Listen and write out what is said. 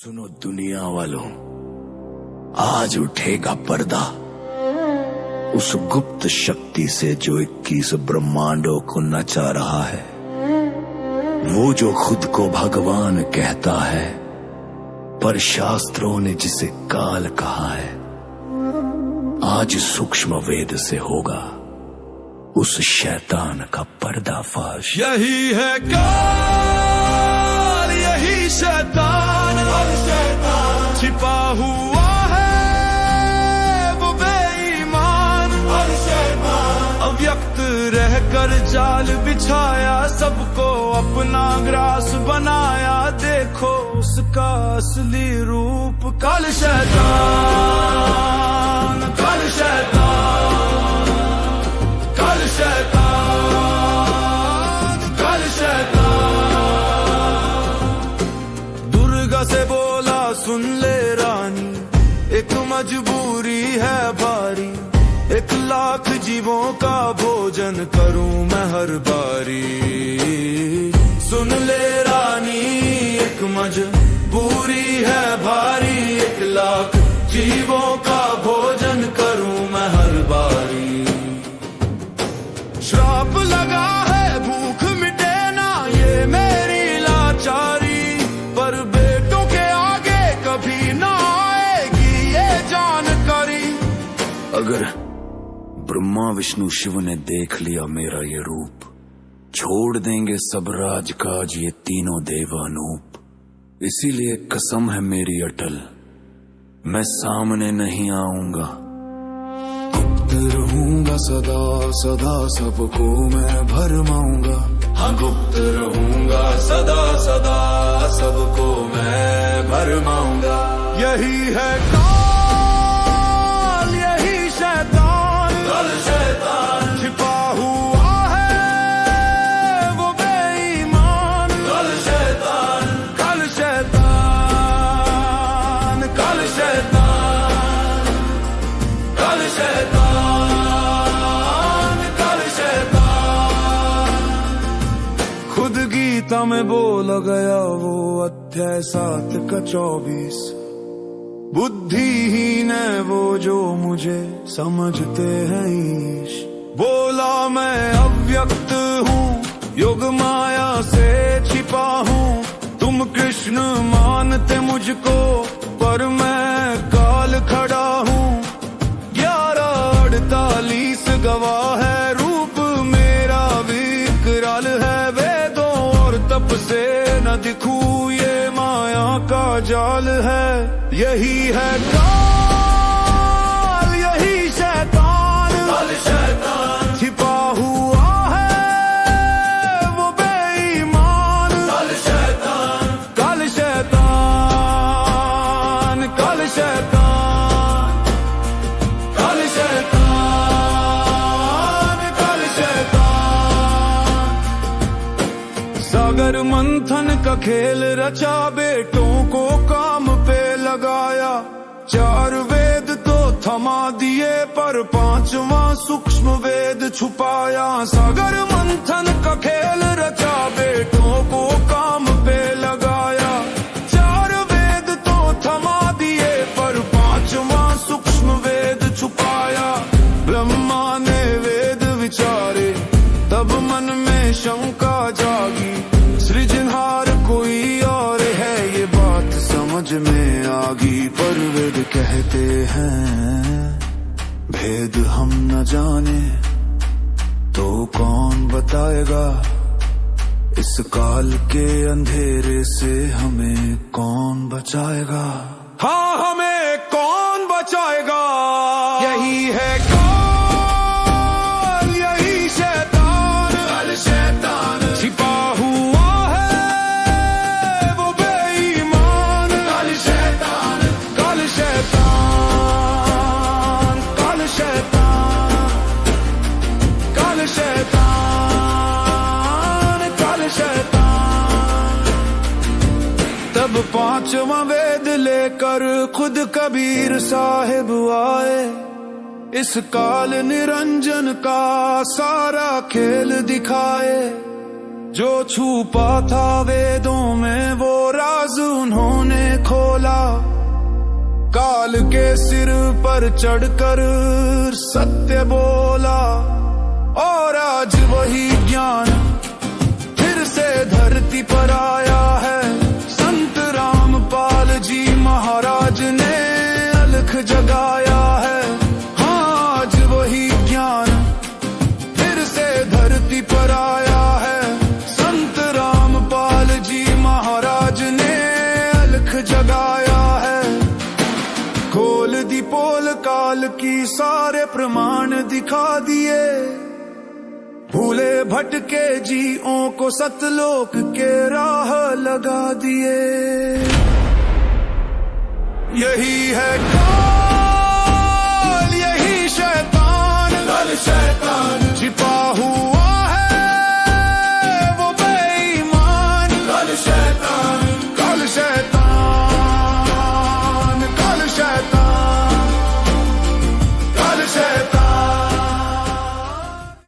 सुनो दुनिया वालों, आज उठेगा पर्दा उस गुप्त शक्ति से जो 21 ब्रह्मांडों को नचा रहा है। वो जो खुद को भगवान कहता है, पर शास्त्रों ने जिसे काल कहा है। आज सूक्ष्म वेद से होगा उस शैतान का पर्दाफाश। यही है काल, यही शैतान छिपा हुआ है, वो बेईमान अव्यक्त रहकर जाल बिछाया, सबको अपना ग्रास बनाया। देखो उसका असली रूप, काल शैतान, काल शैतान, काल शैतान, काल शैतान। दुर्गा से बोला सुन ले रानी, एक मजबूरी है भारी, 1 लाख जीवों का भोजन करूं मैं हर बारी। सुन ले रानी, एक मजबूरी है भारी, 1 लाख जीवों का भोजन करूं मैं हर बारी। श्राप लगा है भूख मिटे ना ये मेरी लाचारी, पर बेटों के आगे कभी ना आएगी ये जानकारी। अगर ब्रह्मा विष्णु शिव ने देख लिया मेरा ये रूप, छोड़ देंगे सब राजकाज ये तीनों देवानूप। इसीलिए कसम है मेरी अटल, मैं सामने नहीं आऊंगा। गुप्त रहूंगा सदा सदा, सबको मैं भरमाऊंगा। हाँ, गुप्त रहूंगा सदा सदा, सबको मैं भरमाऊंगा। यही है काल, यही शैतान, काल शैतान छिपा हुआ है, वो बेईमान काल शैतान, काल शैतान, काल शैतान, काल शैतान, काल शैतान। खुद गीता में बोला गया वो अध्याय 7 का 24, बुद्धिहीन है वो जो मुझे समझते हैं ईश। बोला मैं अव्यक्त हूँ, योग माया से छिपा हूँ। तुम कृष्ण मानते मुझको, पर मैं काल खड़ा हूँ। 11:48 गवाह है, रूप मेरा विकराल है। वेदों और तप से न दिखूं, ये माया का जाल है। यही है काल, यही शैतान, काल शैतान छिपा हुआ है, वो बेईमान काल शैतान, काल शैतान, काल शैतान, काल शैतान, काल शैतान। सागर मंथन का खेल रचा, बेटों को काम पे लगाया। 4 वेद तो थमा दिए, पर 5वां सूक्ष्म वेद छुपाया। सागर मंथन का खेल रचा, बेटों को काम पे लगाया। 4 वेद तो थमा दिए, पर 5वां सूक्ष्म वेद छुपाया। ब्रह्मा ने वेद विचारे, तब मन में शंका जागी। सृजनहार कोई और है, ये बात समझ में आगी। पर वेद कहते हैं भेद हम न जाने, तो कौन बताएगा। इस काल के अंधेरे से हमें कौन बचाएगा। हाँ, हमें कौन बचाएगा। यही है काल, यही शैतान, काल शैतान छिपा हुआ है, वो बेईमान काल शैतान, काल शैतान, काल शैतान, काल शैतान, काल शैतान। तब 5वां वेद लेकर खुद कबीर साहिब आए, इस काल निरंजन का सारा खेल दिखाए। जो छुपा था वेदों में वो राज उन्होंने खोला। के सिर पर चढ़कर सत्य बोला, और आज वही ज्ञान फिर से धरती पर आया है। संत रामपाल जी महाराज ने अलख जगाया है। हाँ, आज वही ज्ञान फिर से धरती पर आया है। संत रामपाल जी महाराज ने अलख जगाया है। खोल दी पोल काल की, सारे प्रमाण दिखा दिए। भूले भटके जीवों को सतलोक के राह लगा दिए। यही है